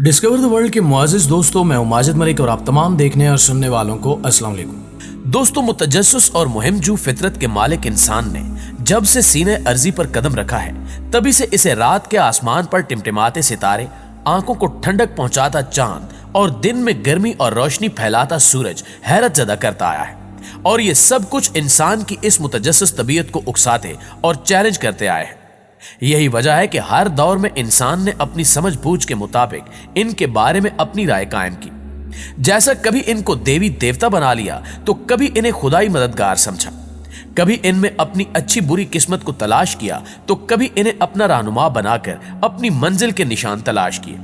Discover the world के मुआजिज दोस्तों, मैं हूं माजिद मलिक और आप तमाम देखने और सुनने वालों को अस्सलाम वालेकुम। दोस्तों, मुतजस्सिस और मुहिमजू फितरत के मालिक इंसान ने जब से सीने अर्जी पर कदम रखा है तभी से इसे रात के आसमान पर टिमटिमाते सितारे, आंखों को ठंडक पहुंचाता चांद और दिन में गर्मी और रोशनी फैलाता सूरज हैरत ज़दा करता आया है। और ये सब कुछ इंसान की इस मुतजस्सिस तबीयत को उकसाते और चैलेंज करते आए हैं। यही वजह है कि हर दौर में इंसान ने अपनी समझ बूझ के मुताबिक इनके बारे में अपनी राय कायम की। जैसा कभी इनको देवी देवता बना लिया तो कभी इन्हें खुदाई मददगार समझा, कभी इनमें अपनी अच्छी बुरी किस्मत को तलाश किया तो कभी इन्हें अपना रहनुमा बनाकर अपनी मंजिल के निशान तलाश किए।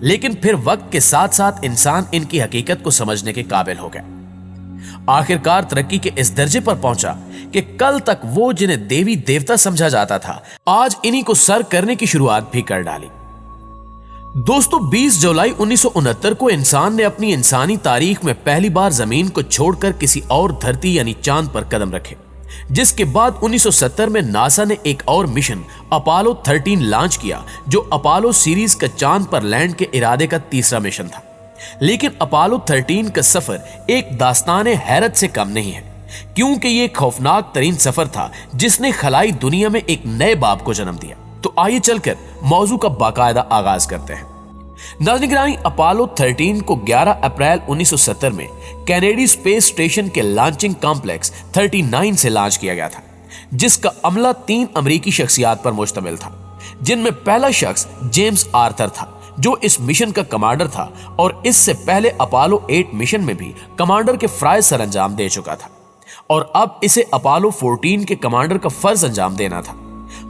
लेकिन फिर वक्त के साथ साथ इंसान इनकी हकीकत को समझने के काबिल हो गया। आखिरकार तरक्की के इस दर्जे पर पहुंचा कि कल तक वो जिन्हें देवी देवता समझा जाता था, आज इन्हीं को सर करने की शुरुआत भी कर डाली। दोस्तों, 20 जुलाई 1969 को इंसान ने अपनी इंसानी तारीख में पहली बार जमीन को छोड़कर किसी और धरती यानी चांद पर कदम रखे, जिसके बाद 1970 में नासा ने एक और मिशन अपोलो 13 लॉन्च किया, जो अपोलो सीरीज का चांद पर लैंड के इरादे का तीसरा मिशन था। लेकिन अपोलो 13 का सफर एक दास्तान हैरत से कम नहीं है, क्योंकि ये खौफनाक तरीन सफर था जिसने खलाई दुनिया में एक नए बाप को जन्म दिया। तो आइए चलकर मौजू का बाकायदा आगाज करते हैं। नाज़रीन गिरामी, अपोलो 13 को 11 अप्रैल 1970 में कैनेडी स्पेस स्टेशन के लॉन्चिंग कॉम्प्लेक्स 39 से लॉन्च किया गया था, जिसका अमला 3 अमेरिकी शख्सियात पर मुश्तमिल था, जिनमें पहला शख्स जेम्स आर्थर था, जो इस मिशन का कमांडर था और इससे पहले अपोलो 8 मिशन में भी कमांडर के फराइज सर अंजाम दे चुका था और अब इसे अपोलो 14 के कमांडर का फर्ज अंजाम देना था।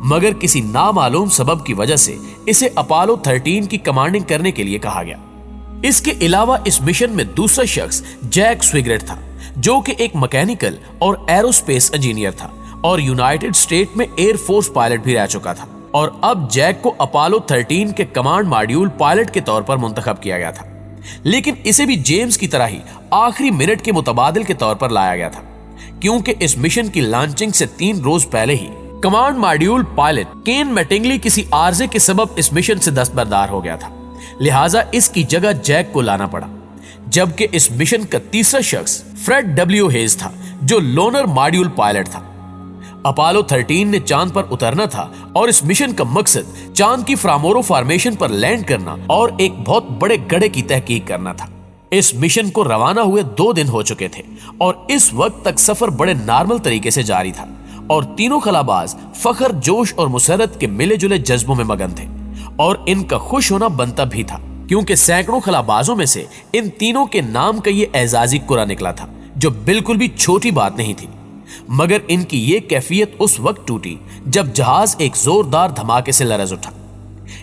मगर किसी नामालूम सबब की वजह से इसे अपोलो 13 की कमांडिंग करने के लिए कहा गया। इसके अलावा इस मिशन में दूसरा शख्स जैक स्विगरेट था, जो कि एक मैकेनिकल और एरोस्पेस इंजीनियर था और यूनाइटेड स्टेट में एयर फोर्स पायलट भी रह चुका था। और अब जैक को अपोलो 13 के कमांड मॉड्यूल पायलट के तौर पर मुंतखब किया गया था, लेकिन इसे भी जेम्स की तरह ही आखिरी मिनट के मुतबादिल के तौर पर लाया गया था, क्योंकि इस मिशन की लॉन्चिंग से 3 रोज पहले ही कमांड मॉड्यूल पायलट केन मैटिंगली किसी आर्जे के सबब इस मिशन से दस्तबरदार हो गया था। लिहाजा इसकी जगह जैक को लाना पड़ा, जबकि इस मिशन का तीसरा शख्स फ्रेड डब्ल्यू हेज था, जो लोनर मॉड्यूल पायलट था। अपोलो 13 ने चांद पर उतरना था और इस मिशन का मकसद चांद की फ्रामोरो फॉर्मेशन पर लैंड करना और एक बहुत बड़े गड्ढे की तहकीक करना था। इस मिशन को रवाना हुए 2 दिन हो चुके थे और इस वक्त तक सफर बड़े नॉर्मल तरीके से जारी था और तीनों खलाबाज फखर, जोश और मुसरत के मिले जुले जज्बों में मगन थे और इनका खुश होना बनता भी था, क्योंकि सैकड़ों खलाबाजों में से इन तीनों के नाम का ये एजाजी कुरा निकला था, जो बिल्कुल भी छोटी बात नहीं थी। मगर इनकी ये कैफियत उस वक्त टूटी जब जहाज एक जोरदार धमाके से लरज उठा।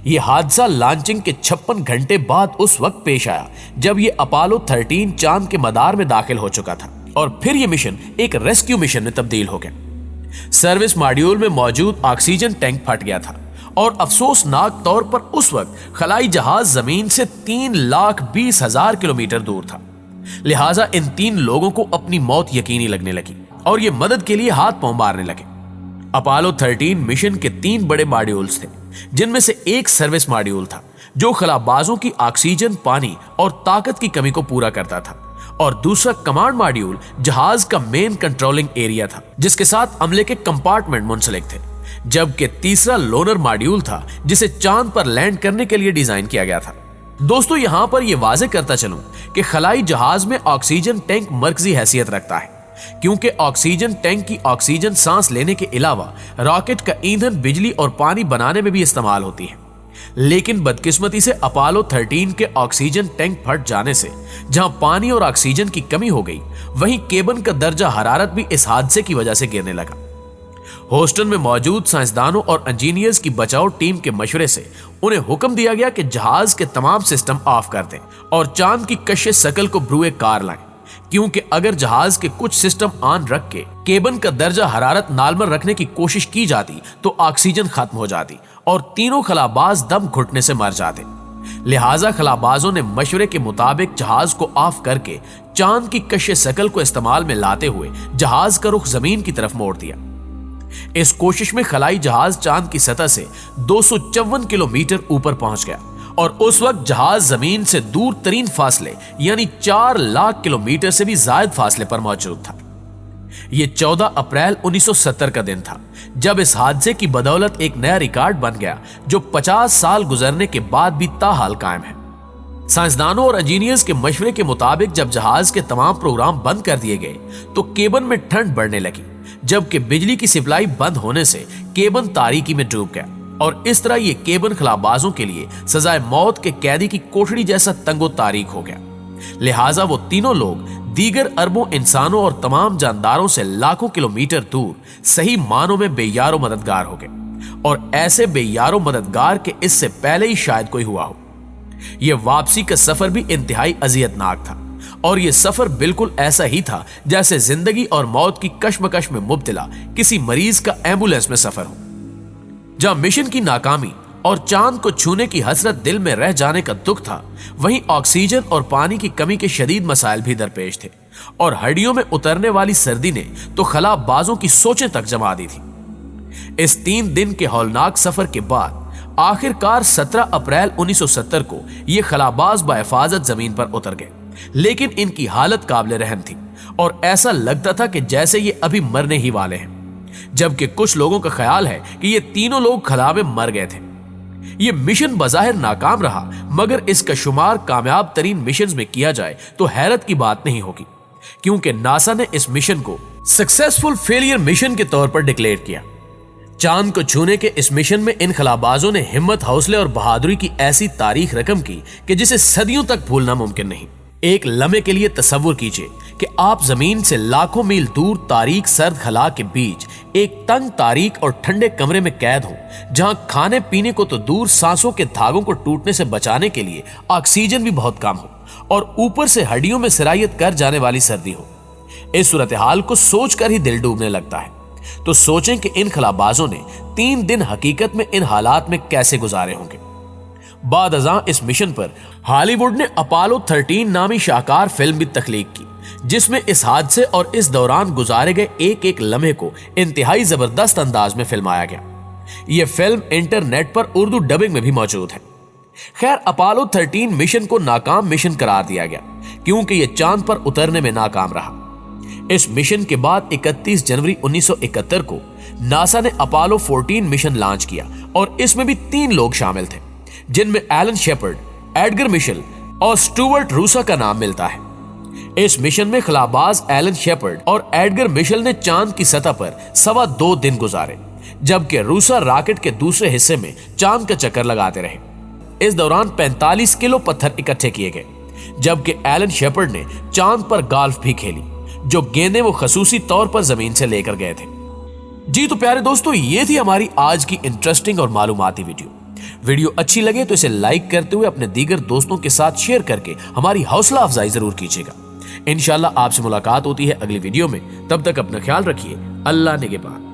यह हादसा लॉन्चिंग के 56 घंटे बाद उस वक्त पेश आया जब ये अपोलो 13 चांद के मदार में दाखिल हो चुका था और फिर यह मिशन एक रेस्क्यू मिशन में तब्दील हो गया। सर्विस मॉड्यूल में मौजूद ऑक्सीजन टैंक फट गया था और अफसोसनाक तौर पर उस वक्त खलाई जहाज जमीन से 3,20,000 किलोमीटर दूर था। लिहाजा इन 3 लोगों को अपनी मौत यकीनी लगने लगी और ये मदद के लिए हाथ पांव मारने लगे। अपोलो 13 मिशन के 3 बड़े मॉड्यूल्स थे, जिनमें से एक सर्विस मॉड्यूल था, जो खलाबाजों की ऑक्सीजन, पानी और ताकत की कमी को पूरा करता था, और दूसरा कमांड मॉड्यूल जहाज का मेन कंट्रोलिंग एरिया था, जिसके साथ अमले के कंपार्टमेंट मुंसलिक थे, जबकि तीसरा लोनर मॉड्यूल था, जिसे चांद पर लैंड करने के लिए डिजाइन किया गया था। दोस्तों, यहां पर यह वाजे करता चलूं कि खलाई जहाज में ऑक्सीजन टैंक मरकजी हैसियत रखता है, क्योंकि ऑक्सीजन टैंक की ऑक्सीजन सांस लेने के अलावा रॉकेट का ईंधन, बिजली और पानी बनाने में भी इस्तेमाल होती है। लेकिन बदकिस्मती से अपोलो 13 के ऑक्सीजन टैंक फट जाने से जहां पानी और ऑक्सीजन की कमी हो गई, वहीं केबन का दर्जा हरारत भी इस हादसे की वजह से गिरने लगा। होस्टन में मौजूद साइंसदानों और इंजीनियर्स की बचाव टीम के मशवरे से उन्हें हुक्म दिया गया कि जहाज के तमाम सिस्टम ऑफ कर दें और चांद की कश्श शकल को ब्रुए कार लाएं, क्योंकि अगर जहाज के कुछ सिस्टम ऑन रख के केबन का दर्जा हरारत नॉर्मल रखने की कोशिश की जाती तो ऑक्सीजन खत्म हो जाती और तीनों खलाबाज दम घुटने से मर जाते। लिहाजा खलाबाजों ने मशवरे के मुताबिक जहाज को ऑफ करके चांद की कश्श शकल को इस्तेमाल में लाते हुए जहाज का रुख जमीन की तरफ मोड़ दिया। इस कोशिश में खलाई जहाज चांद की सतह से 254 किलोमीटर ऊपर पहुंच गया اور اس وقت جہاز زمین سے دور ترین فاصلے یعنی 4 لاکھ کلومیٹر سے بھی زائد فاصلے پر موجود تھا۔ یہ 14 اپریل 1970 کا دن تھا جب اس حادثے کی بدولت ایک نیا ریکارڈ بن گیا جو 50 سال گزرنے کے بعد بھی تاحال قائم ہے۔ سائنسدانوں اور انجینئرز کے مشورے کے مطابق جب جہاز کے تمام پروگرام بند کر دیے گئے تو کیبن میں ٹھنڈ بڑھنے لگی، جبکہ بجلی کی سپلائی بند ہونے سے کیبن تاریکی میں ڈوب گیا، اور اس طرح یہ کیبن خلابازوں کے لیے سزائے موت کے قیدی کی کوٹڑی جیسا تنگ و تاریک ہو گیا۔ لہٰذا وہ تینوں لوگ دیگر اربوں انسانوں اور تمام جانداروں سے لاکھوں کلومیٹر دور صحیح معنوں میں بے یار و مددگار ہو گئے، اور ایسے بے یار و مددگار کہ اس سے پہلے ہی شاید کوئی ہوا ہو۔ یہ واپسی کا سفر بھی انتہائی اذیتناک تھا، اور یہ سفر بالکل ایسا ہی تھا جیسے زندگی اور موت کی کشمکش میں مبتلا کسی مریض کا ایمبولینس میں سفر ہو۔ جہاں مشن کی ناکامی اور چاند کو چھونے کی حسرت دل میں رہ جانے کا دکھ تھا، وہیں آکسیجن اور پانی کی کمی کے شدید مسائل بھی درپیش تھے، اور ہڈیوں میں اترنے والی سردی نے تو خلا بازوں کی سوچیں تک جما دی تھی۔ اس 3 دن کے ہولناک سفر کے بعد آخر کار 17 اپریل 1970 کو یہ خلاباز بحفاظت زمین پر اتر گئے، لیکن ان کی حالت قابل رحم تھی اور ایسا لگتا تھا کہ جیسے یہ ابھی مرنے ہی والے ہیں، جبکہ کچھ لوگوں کا خیال ہے کہ یہ تینوں لوگ خلا میں مر گئے تھے۔ یہ مشن بظاہر ناکام رہا، مگر اس کا شمار کامیاب ترین مشنز میں کیا جائے تو حیرت کی بات نہیں ہوگی، کیونکہ ناسا نے اس مشن کو سکسیسفل فیلئر مشن کے طور پر ڈکلیئر کیا۔ چاند کو چھونے کے اس مشن میں ان خلابازوں نے ہمت، حوصلے اور بہادری کی ایسی تاریخ رقم کی کہ جسے صدیوں تک بھولنا ممکن نہیں۔ ایک لمحے کے لیے تصور کیجئے کہ آپ زمین سے لاکھوں میل دور تاریک سرد خلا کے بیچ ایک تنگ تاریک اور ٹھنڈے کمرے میں قید ہوں، جہاں کھانے پینے کو تو دور سانسوں کے دھاگوں کو ٹوٹنے سے بچانے کے لیے آکسیجن بھی بہت کم ہو، اور اوپر سے ہڈیوں میں سرایت کر جانے والی سردی ہو۔ اس صورتحال کو سوچ کر ہی دل ڈوبنے لگتا ہے۔ تو سوچیں کہ ان خلابازوں نے 3 دن حقیقت میں ان حالات میں کیسے گزارے ہوں گے۔ بعد ازاں اس مشن پر ہالی ووڈ نے اپولو 13 نامی شاہکار فلم بھی تخلیق کی، جس میں اس حادثے اور اس دوران گزارے گئے ایک ایک لمحے کو انتہائی زبردست انداز میں فلمایا گیا۔ یہ فلم انٹرنیٹ پر اردو ڈبنگ میں بھی موجود ہے۔ خیر، اپولو 13 مشن کو ناکام مشن قرار دیا گیا کیونکہ یہ چاند پر اترنے میں ناکام رہا۔ اس مشن کے بعد 31 جنوری 1971 کو ناسا نے اپولو 14 مشن لانچ کیا، اور اس میں بھی 3 لوگ شامل تھے، جن میں ایلن شیپرڈ، ایڈگر مشل اور سٹوورٹ روسا کا نام ملتا ہے۔ اس مشن میں خلاباز ایلن شیپرڈ اور ایڈگر مشل نے چاند کی سطح پر 2.25 دن گزارے، جبکہ روسا راکٹ کے دوسرے حصے میں چاند کا چکر لگاتے رہے۔ اس دوران 45 کلو پتھر اکٹھے کیے گئے، جبکہ ایلن شیپرڈ نے چاند پر گالف بھی کھیلی، جو گیندیں وہ خصوصی طور پر زمین سے لے کر گئے تھے۔ جی تو پیارے دوستو، یہ تھی ہماری آج کی انٹرسٹنگ اور معلوماتی ویڈیو اچھی لگے تو اسے لائک کرتے ہوئے اپنے دیگر دوستوں کے ساتھ شیئر کر کے ہماری حوصلہ افزائی ضرور کیجیے گا۔ انشاءاللہ آپ سے ملاقات ہوتی ہے اگلی ویڈیو میں، تب تک اپنا خیال رکھیے۔ اللہ نگہبان۔